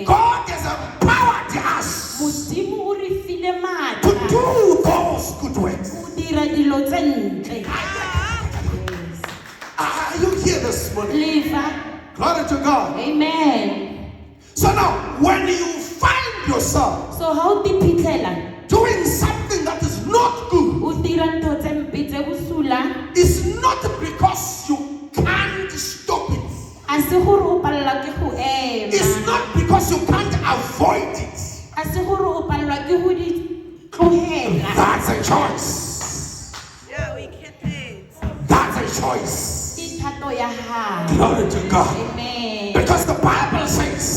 God has empowered us to do those good works. Are you here this morning? Glory to God. Amen. So now, when you find yourself So how doing doing something that is not good, it's not because you can't stop it. It's not because you can't avoid it. That's a choice. Yeah, we get it. That's a choice. Glory to God. Amen. Because the Bible says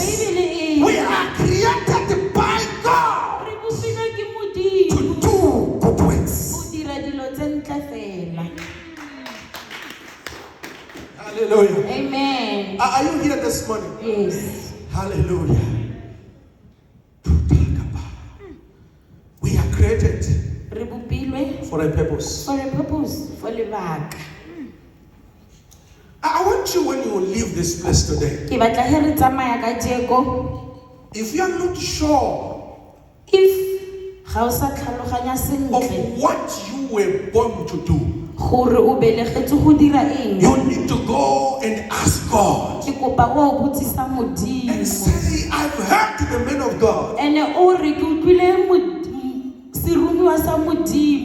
we are created by God to do good works. Hallelujah. Amen. Are you here this morning? Yes. Hallelujah. We are created for a purpose. For a purpose. For lebaka. I want you, when you leave this place today, if you are not sure If of what you were born to do, you need to go and ask God and say, I've heard the man of God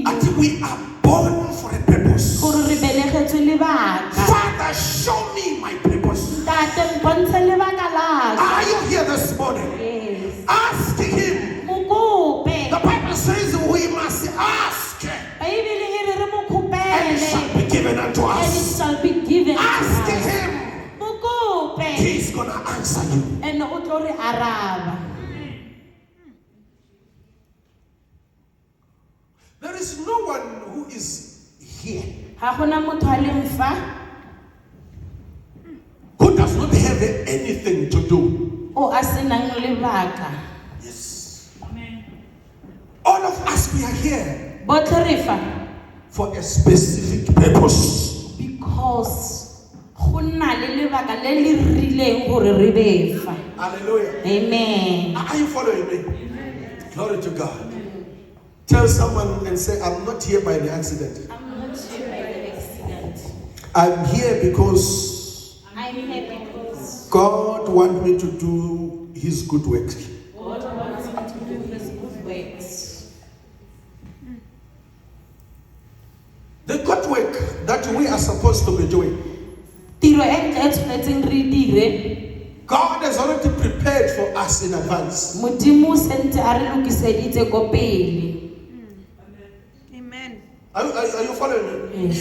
that we are born for a purpose. Father, show me my purpose. Are you here this morning? Yes. Ask him. The Bible says we must ask and it shall be given unto And it us. shall be given. Ask him. He's going to answer you. And There is no one who is here who does not have anything to do. Yes. All of us, we are here for a specific purpose. because Hallelujah. Amen. Are you following me? Glory to God. Tell someone and say, I'm not here by the accident. I'm not here by the accident. I'm here because I'm here because God wants me to do His good works. God wants me to do His good works. The good work that we are supposed to be doing, God has already prepared for us in advance. Amen. Are you following me? Yes.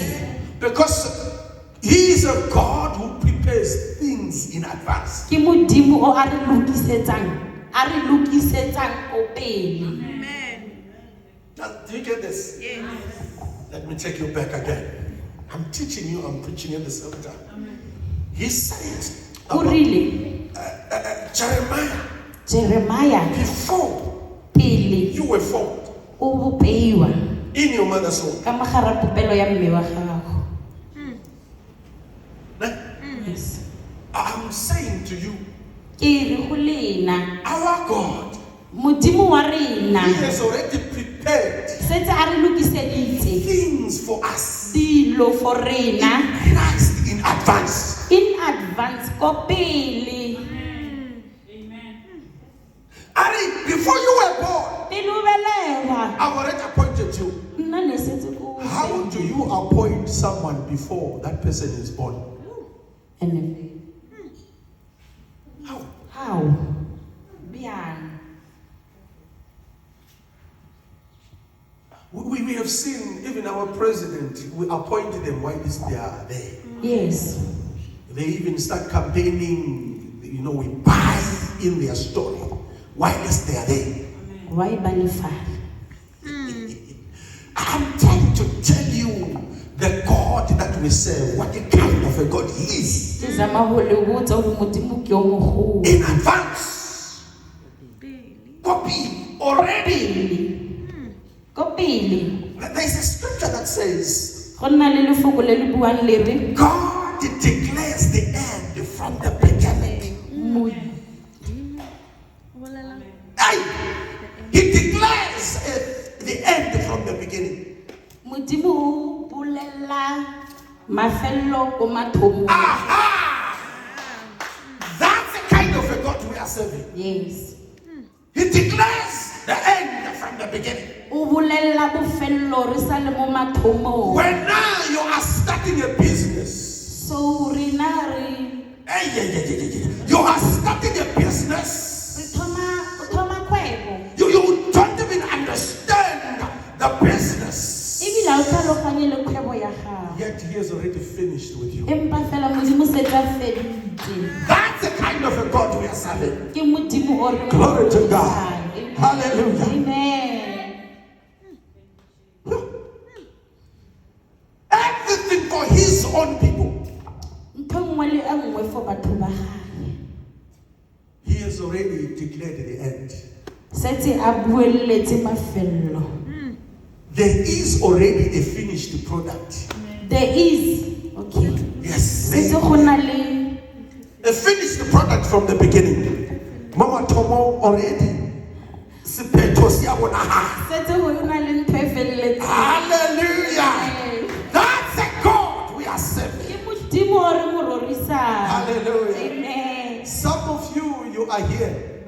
Because He is a God who prepares things in advance. Amen. Do you get this? Yes. Let me take you back again. I'm teaching you, I'm preaching at the same time. He said about, Jeremiah, before you were formed in your mother's womb. Yes. I'm saying to you, our God, He has already prepared things for us in Christ in advance. Ari, before you were born, I've already appointed you. How do you appoint someone before that person is born? How? We have seen even our president, we appoint them while they are there. Yes. They even start campaigning, we buy in their story while they are there. Why Banifar? I'm trying to tell you the God that we serve, what kind of a God He is. In advance. Copy already. There's a scripture that says, God declares the end from the beginning. Aha! That's the kind of a God we are serving. Yes. He declares the end from the beginning. When now you are starting a business, so you are starting a business. You don't even understand the business. Yet he has already finished with you. That's the kind of a God we are serving. Glory to God. Hallelujah. Amen. Everything for his own people. He has already declared the end. There is already a finished product. There is. Okay. Yes. A finished product from the beginning. Mama Tomo already. Hallelujah. That's a God we are serving. Hallelujah. Amen. Some of you are here.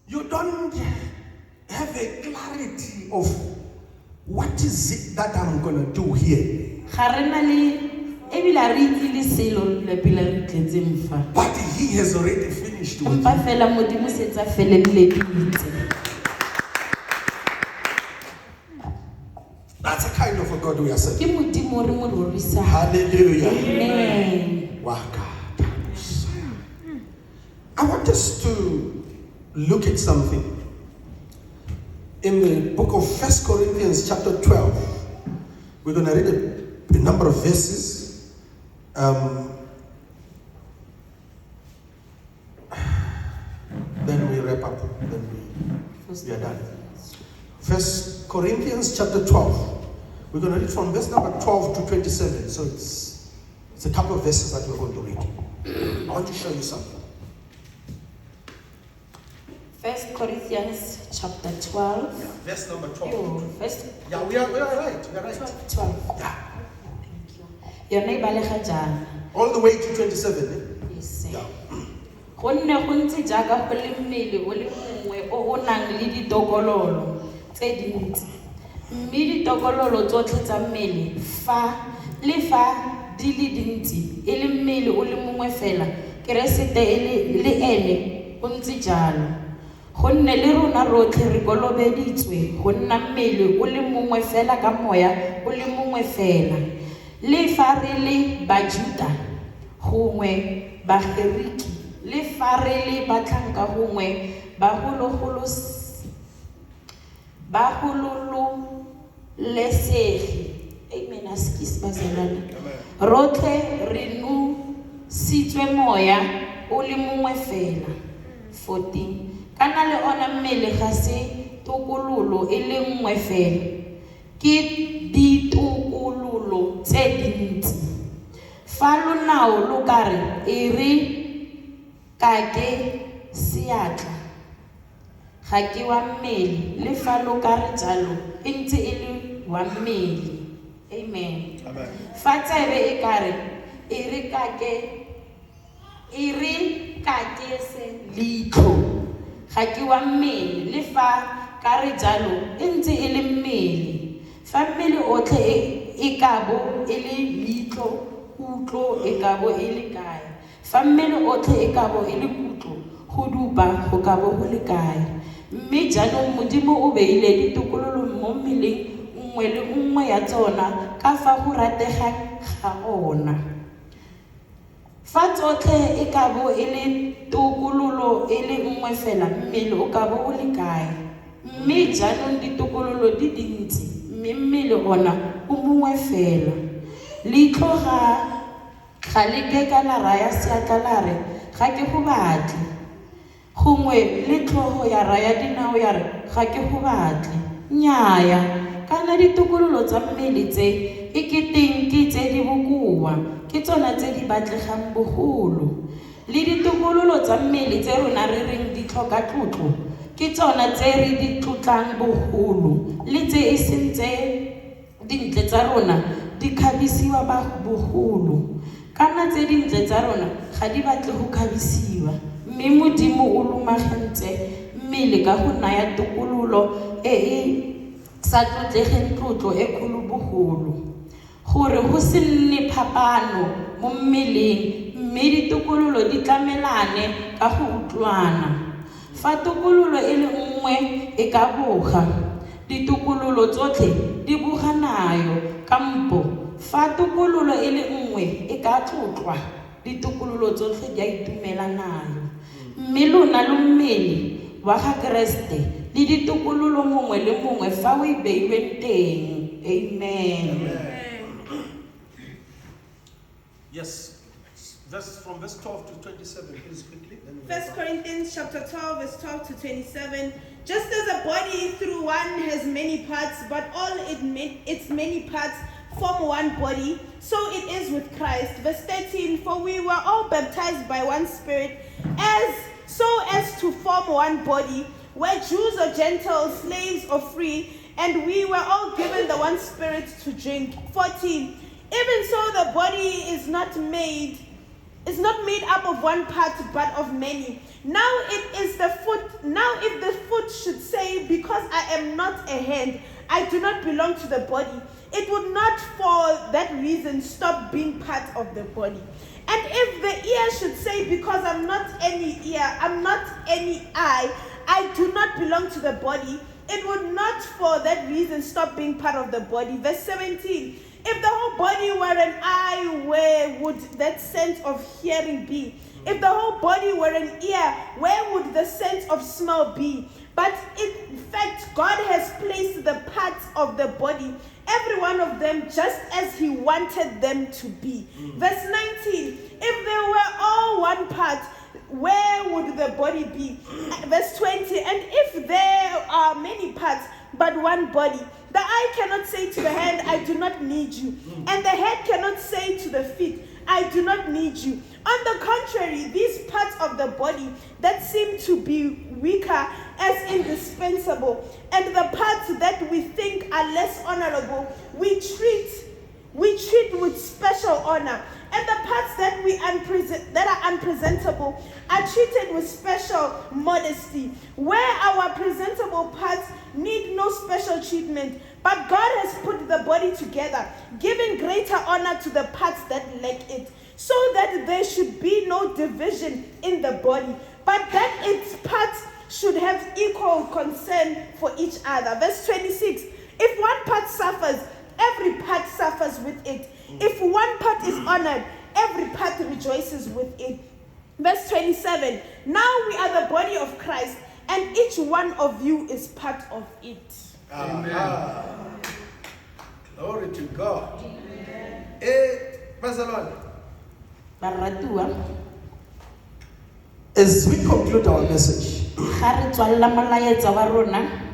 You don't have a clarity of what is it that I'm going to do here. But he has already finished with you. That's the kind of a God we are serving. Hallelujah. Amen. I want us to look at something. In the book of 1 Corinthians chapter 12, we're going to read a number of verses. Then we wrap up. Then we are done. 1 Corinthians chapter 12. We're going to read from verse number 12 to 27. So it's a couple of verses that we're going to read. I want to show you something. 1 Corinthians chapter 12. Yeah, verse number 12. Yeah, we are right. We are right. 12. Yeah. Thank you. All the way to 27. Yes. Yeah. Gonne le rona rotlhe re kolobeditswe go nna mmele o le mongwe fela ka moya o le mongwe fela le fa re le bajuda gongwe bageriki le fa re le batlhanka gongwe bagololesegi. Amen. Rotlhe re nu sitswe moya o le mongwe fela. 14. Kana le ona mmele ga se tokololo e le nngwe fela ke ditokololo tse dintsi. Fa lo nao lo kare e re ka ke seatla ga ke wa mmele le fa lo kare jalo e ntse e le wa mmele. Amen. Fa tsebe e kare e re ka ke se litho ga ke wa mmele le fa ka re jalo e ntse e le mmele. Fa mmele otlhe e kabo e le litho kutlo e kabo e le kae. Fa mmele otlhe e kabo e le kutlo go dupa go kabo go le kae. Mme jaanong Modimo o beile ditokololo mo mmeleng nngwe le nngwe ya tsona ka fa go rategang ga ona. Fa tsotlhe e kabo e le tokololo e le nngwe fela mmele o kabo o le kae. Mme jaanong ditokololo di dintsi mme mmele ona o mongwe fela. Leitlho ga le ke ka la raya seatla la re ga ke go batle. Gongwe le tlhogo ya raya dinao ya re ga ke go batle. Nnyaya kana ditokololo tsa mmele tse e keteng ke tse di bokoa ke tsona tse di batlegang bogolo. Le ditokololo tsa mmele tse rona re reng di tlhoka tlotlo ke tsona tse re di tlotlang bogolo le tse e sentse dintle tsa rona di khabisiwa ba bogolo kana tse dintle tsa rona ga di batle go khabisiwa mme modimo o lomagantse mmele ka go naya tokololo e sa tlotlegeng tlotlo e kgolo bogolo gore go se nne phapano mo mmeleng mme ditokololo di tlamelane ka go utlwana fa tokololo e le nngwe e ka boga ditokololo tsotlhe di boganayo kampo fa tokololo e le nngwe e ka tlotlwa ditokololo tsotlhe di a itumelanayo mme lona lo mmele wa ga Kriste le ditokololo mongwe le mongwe fa o ibeilweng teng amen. Yes. From verse 12 to 27, please quickly. 1 Corinthians chapter 12, verse 12 to 27. Just as a body through one has many parts, but all its many parts form one body, so it is with Christ. Verse 13, for we were all baptized by one Spirit, so as to form one body, where Jews or Gentiles, slaves or free, and we were all given the one Spirit to drink. 14, even so the body is not made up of one part, but of many. Now it is the foot. Now if the foot should say, because I am not a hand, I do not belong to the body, it would not for that reason stop being part of the body. And if the ear should say, because I'm not any ear, I'm not any eye, I do not belong to the body, it would not for that reason stop being part of the body. Verse 17, if the whole body were an eye, where would that sense of hearing be? If the whole body were an ear, where would the sense of smell be? But in fact, God has placed the parts of the body, every one of them, just as He wanted them to be. Verse 19, if they were all one part, where would the body be? Verse 20, and if there are many parts, but one body, the eye cannot say to the hand, I do not need you. And the head cannot say to the feet, I do not need you. On the contrary, these parts of the body that seem to be weaker as indispensable, and the parts that we think are less honorable, we treat with special honor. And the parts that are unpresentable are treated with special modesty, where our presentable parts need no special treatment. But God has put the body together, giving greater honor to the parts that lack it, so that there should be no division in the body, but that its parts should have equal concern for each other. Verse 26, if one part suffers, every part suffers with it. If one part is honored, every part rejoices with it. Verse 27, now we are the body of Christ, and each one of you is part of it. Amen. Glory to God. Praise the Lord. Baratuwa As we conclude our message, ga re tswalla molaetsa wa rona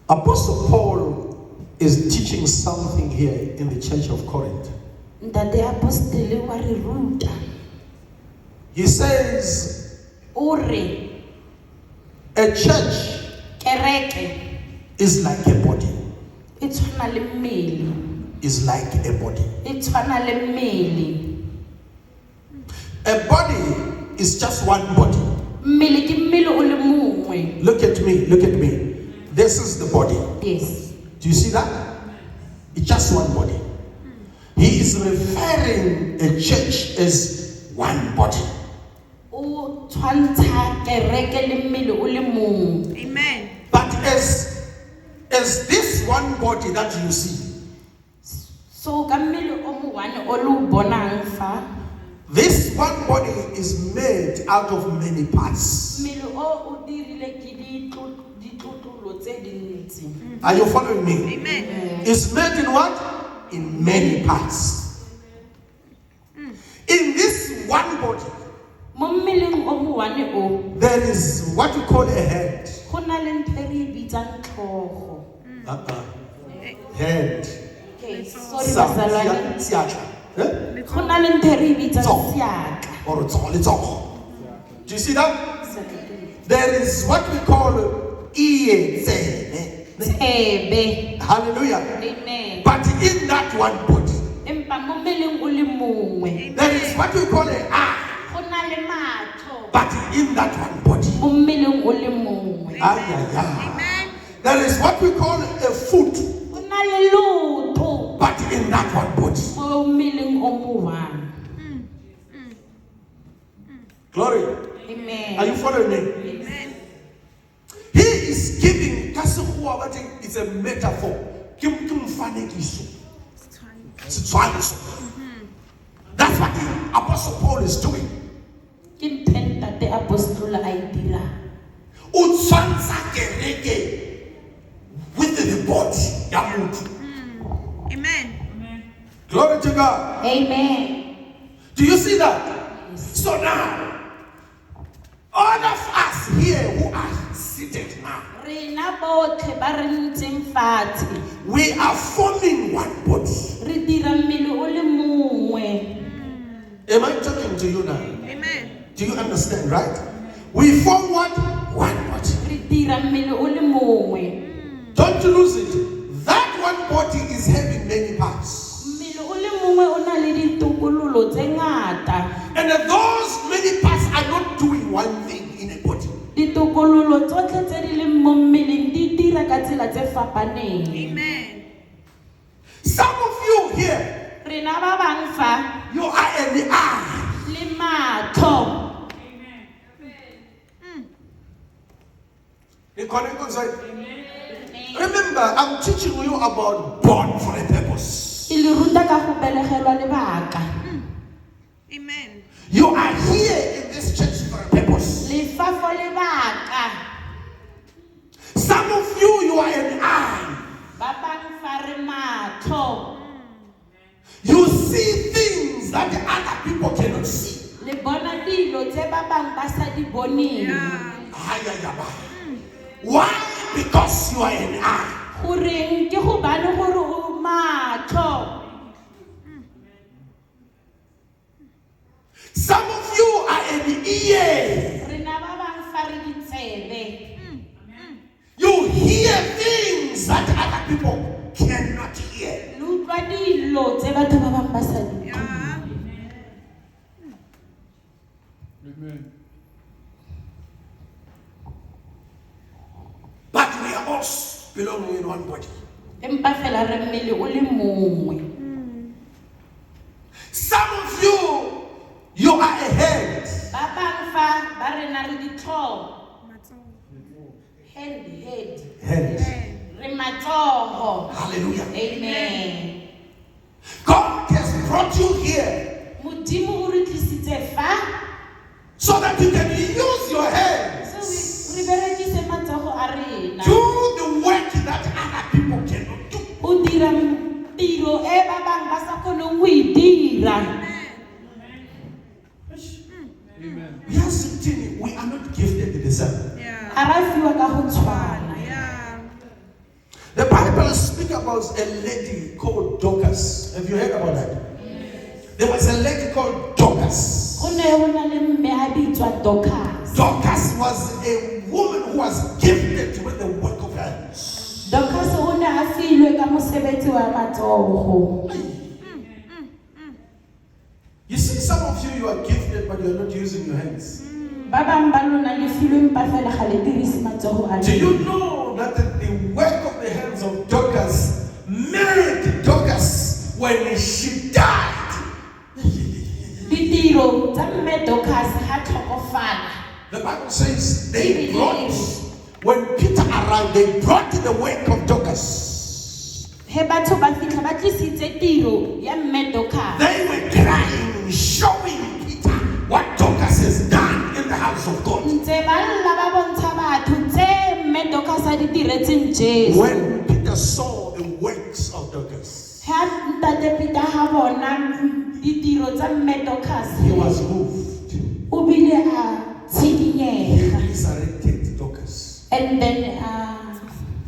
Apostle Paul is teaching something here in the church of Corinth. ntate apostele wa re ruta He says o re a church kereke is like a body. e tshwana le mmele Is like a body. e tshwana le mmele A body is just one body. mmele ke mmele o le mongwe Look at me, look at me. This is the body. yes Do you see that? It's just one body. He is referring a church as one body. o tshwantsha kereke le mmele o le mongwe Amen. But as this one body that you see, so ka mmele o mo one o le o bonang fa this one body is made out of many parts. mmele o dirile ke ditlotlo tse dintsi Are you following me? Amen. It's made in what? In many parts. In this one body, mo mmeleng o mo one o there is what we call a head. go na le ntho e re e bitsang tlhogo Head. okay sorry bazalwane Siatla. Eh? go na le ntho e re e bitsang Tsogo. seatla Or letsogo. Do you see that? There is what we call iyetsene. tsebe. Hallelujah. Amen. But in that one body, Empa mo mmeleng o le mongwe. there is what we call an eye. Go na le matlho But in that one body, mo mmeleng o le mongwe. Amen. there is what we call a foot. Go na le loto But in that one body, mo mmeleng o mo one. glory. Amen. Are you following me? Amen. He is giving, it's a metaphor. That's what the Apostle Paul is doing. Ke ntho Ntate Apostolo a e dirang. O tshwantsha kereke with the body ya motho. Amen. Glory to God. Amen. Do you see that? So now, all of us here who are seated now, Rena botlhe ba re ntseng fatshe we are forming one body. re dira mmele o le mongwe. Am I talking to you now? Amen. Do you understand, right? We form what? One body. Re dira mmele o le mongwe. Don't lose it. That one body is having many parts. Mmele o le mongwe o na le ditokololo tse ngata. And those many parts are not doing one thing in a body. Ditokololo tsotlhe tse di leng mo mmeleng di dira ka tsela tse fapaneng. Amen. Some of you here, Rena ba bang fa you are in the eye. le matlho. Remember, I'm teaching you about born for a purpose. Ke le ruta ka go belegelwa lebaka. Amen. You are here in this church for a purpose. Le fa fo lebaka. Some of you are in the eye. Ba bang fa re matlho. You see things that the other people cannot see. Le bona dilo tse ba bang ba sa di boneng. Why? Because you are in the eye. Goreng ke go bane gore o matlho. Some of you are in the ear. Rena ba bang fa re ditsebe. You hear things that other people cannot hear. Le utlwa dilo tse batho ba bang ba sa di. But we are all belonging in one body. Empa fela re mmele o le mongwe. Some of you are a head. Ba bang fa ba rena re ditlhogo. Head. Head. Re matsogo. Hallelujah. Amen. God has brought you here Modimo o re tlisitse fa so that you can use your hands. so re berekise matsogo a rena. Do the work that other people cannot do. O dira tiro e ba bang ba sa kgoneng go e dira. We are not gifted the same. Yeah. Ga ra fiwa ka go tshwana. Yeah. The Bible speaks about a lady called Dorcas. Have you heard about that? There was a lady called Dorcas. Go ne go na le mme a bitswa Dorcas. Dorcas was a woman who was gifted with the work of hands. Dorcas o ne a filwe ka mosebetsi wa matsogo. You see, some of you are gifted, but you are not using your hands. Ba bang ba lona le filwe empa fela ga le dirise matsogo a Do lona. you know that the work of the hands of Dorcas made Dorcas when she died? Ditiro tsa mme Dorcas ha tlhokofala. The Bible says they brought, when Peter arrived, they brought the work of Dorcas. He batho ba fitlha ba tlisitse tiro ya mme Dorcas. They were crying, showing Peter what Dorcas has done in the house of God. Ntse ba lla ba bontsha batho tse mme Dorcas a di diretseng Jesu. When Peter saw the works of Dorcas, Ha ntate Peter ha bona ditiro tsa mme Dorcas. he was moved. O bile a He tshidinyega. resurrected Dorcas. And then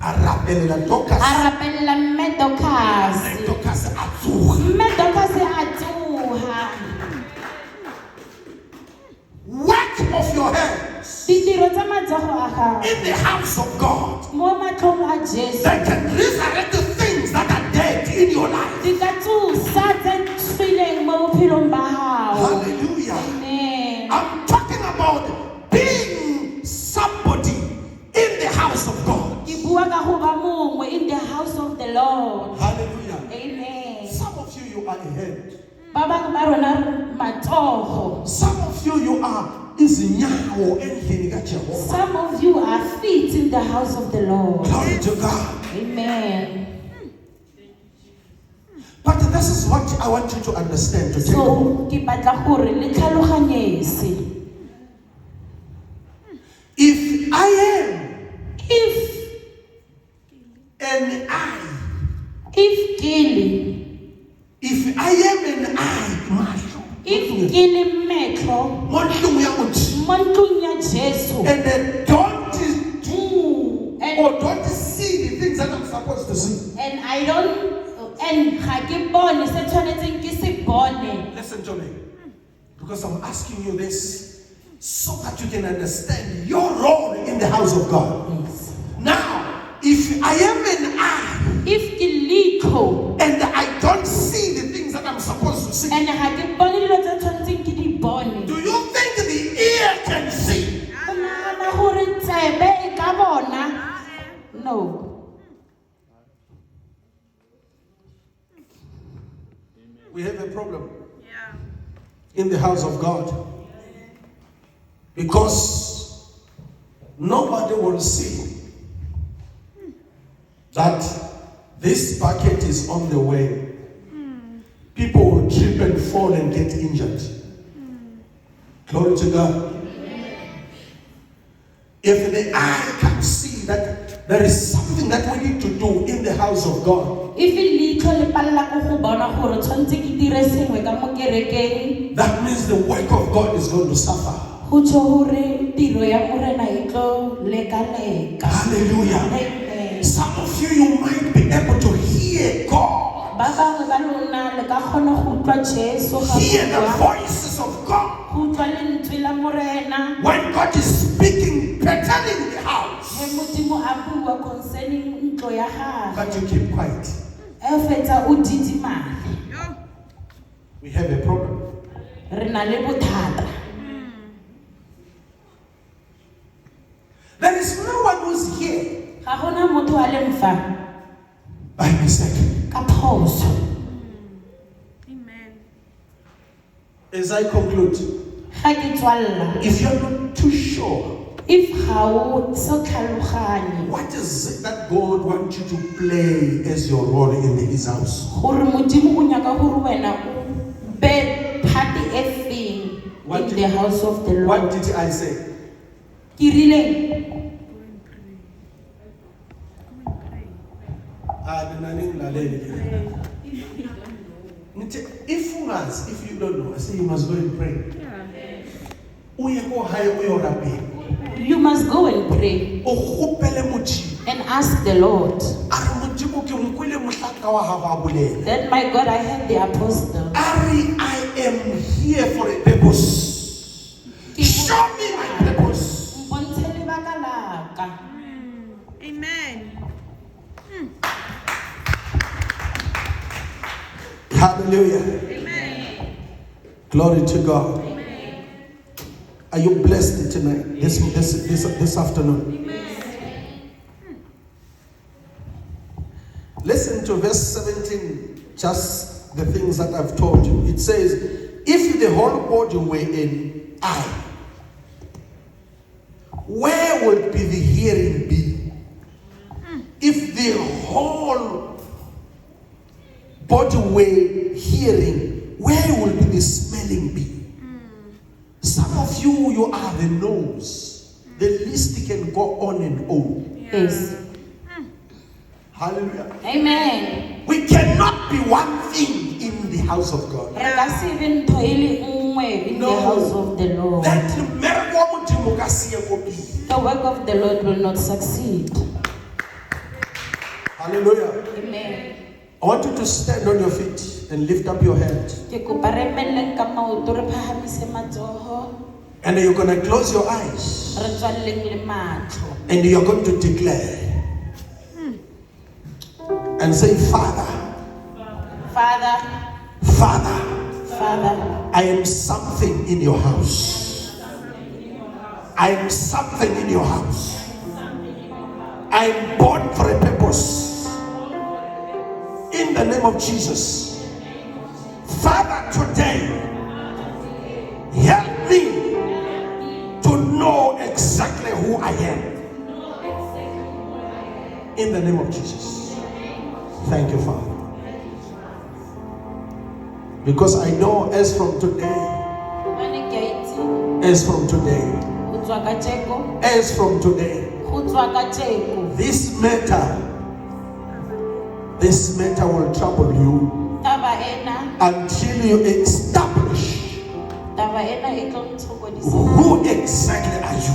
Arabella Dorcas. a rapella mme Dorcas. And Dorcas atsuga. Mme Dorcas a tsoha. Work of your hands Ditiro tsa matsogo a gago in the house of God mo matlhong a Jesu that can resurrect the things that are dead in your life. di ka tsosa tse shweleng mo bophelong ba gago. Hallelujah. Amen. I'm talking about being somebody in the house of God. Ke bua ka go ba mongwe in the house of the Lord. Hallelujah. Amen. Some of you are a head. Ba bangwe ba rona matsogo. Some of you are izinyawo endlini kaJehova. Some of you are feet in the house of the Lord. Glory to God. Amen. But this is what I want you to understand today. So ke batla gore le tlhaloganyese. If I am If an eye, ke le if I am an eye, mahlo, if ke le metlo mo ntlong ya motho, mo ntlong ya Jesu and then don't do and or don't see the things that I'm supposed to see. and I don't and ga ke bone se tshwanetseng ke se bone. Listen to me, because I'm asking you this so that you can understand your role in the house of God. Yes. Now, if I am an eye If ke litho and I don't see the things that I'm supposed to see, and ga ke bone dilo tse tshwanetseng ke di bone. do you think the ear can see? O nagana gore tsebe e ka bona? No. We have a problem Yeah. in the house of God because nobody will see that this bucket is on the way. People will trip and fall and get injured. Glory to God. If the eye can see that there is something that we need to do in the house of God, If litho le palla go go bona gore tshwantse ke dire sengwe ka mo kerekeng, that means the work of God is going to suffer. go tsho gore tiro ya morena e tlo leka-leka. Hallelujah. Amen. Some of you might be able to hear God, Ba bangwe ba lona le ka kgona go utlwa Jesu ga hear the bua, voices of God. go utlwa lentswe la morena When God is speaking, pertaining the house, ge modimo a bua concerning ntlo ya gage, but you keep quiet. e fetsa o didimale. We have a problem. Re na le bothata. There is no one who's here Ga gona motho a le mfa by mistake. ka phoso. Amen. As I conclude, Ga ke tswalla, if you're not too sure, if ga o so tlhaloganye what is it that God wants you to play as your role in His house? gore modimo o nyaka gore wena o be party e feng What in did- the house of the What Lord. did I say? Ke rileng If you don't know, I say you must go and pray. Uye ko hae uye rapeng. you must go and pray O kgopele Modimo. and ask the Lord A re Modimo ke nkwele mohlaka wa gago a bolela. that, my God, I have the apostle. A re, I am here for a purpose. Show me my purpose. Mpontshe lebaka la ka. Amen. Hallelujah. Amen. Glory to God. Are you blessed tonight? This afternoon. Listen to verse 17, just the things that I've told you. It says, if the whole body were an eye, where would be the hearing be? If the whole body were hearing, where would be the smelling be? Some of you are the nose. The list can go on and on. Yes. Hallelujah. Amen. We cannot be one thing in the house of God. Re ka se be ntho e le nngwe in the No. house of the Lord. That mmereko wa Modimo ka se ye ko pele. The work of the Lord will not succeed. Hallelujah. Amen. I want you to stand on your feet and lift up your hand. Ke kopa re melleng ka maoto re phahamise matsoho. And And you're going to close your eyes. Re tswalleng le mahlo. And you're going to declare. And say, Father, Father, Father, Father, I am something in your house. I am something in your house. I am born for a purpose. In the name of Jesus. Father, today, help me to know exactly who I am. In the name of Jesus. Thank you, Father. Because I know as from today, as from today, as from today, this matter will trouble you until you establish who exactly are you.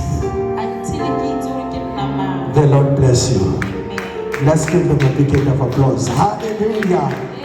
The Lord bless you. Let's give them a big hand of applause. Hallelujah.